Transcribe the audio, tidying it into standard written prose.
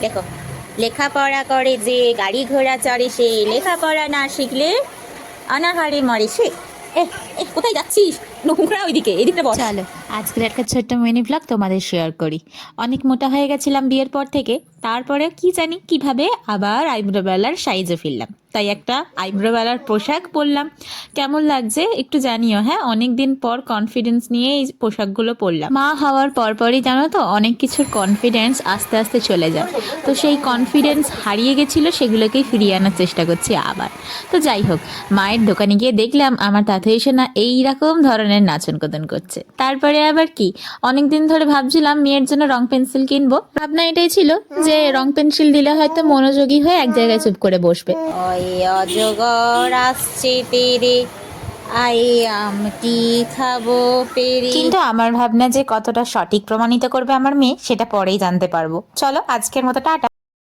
দেখো, লেখাপড়া করে যে গাড়ি ঘোড়া চড়ে সে, লেখাপড়া না শিখলে অনাহারে মরে সে। এ এ কোথায় যাচ্ছিস? নোংরা ওইদিকে, এদিকটা বস। চলো আজকের একটা ছোট্ট মিনি ব্লগ তোমাদের শেয়ার করি। অনেক মোটা হয়ে গেছিলাম বিয়ের পর থেকে, তারপরে কি জানি কিভাবে আবার আইব্রো বেলার সাইজে ফিরলাম, তাই একটা আইব্রো বেলার পোশাক পরলাম। কেমন লাগছে একটু জানিও। হ্যাঁ, অনেক দিন পর কনফিডেন্স নিয়ে এই পোশাকগুলো পরলাম। মা হওয়ার পরপরই জানো তো অনেক কিছুর কনফিডেন্স আস্তে আস্তে চলে যায়, তো সেই কনফিডেন্স হারিয়ে গেছিলো, সেগুলোকেই ফিরিয়ে আনার চেষ্টা করছি আবার। তো যাই হোক, মায়ের দোকানে গিয়ে দেখলাম আমার তাতে এসে না এইরকম ধরনের নাচন কোদন করছে। তারপরে আবার কি, অনেকদিন ধরে ভাবছিলাম মেয়ের জন্য রং পেন্সিল কিনবো। ভাবনা এটাই ছিল যে রং পেন্সিল দিলে হয়তো মনোযোগী হয়ে এক জায়গায় চুপ করে বসবে। ওই অজগর আসছে তেরে, আই আমটি খাবো পেরে। কিন্তু আমার ভাবনা যে কতটা সঠিক প্রমাণিত করবে আমার মেয়ে, সেটা পরেই জানতে পারবো। চলো আজকের মতো টাটা।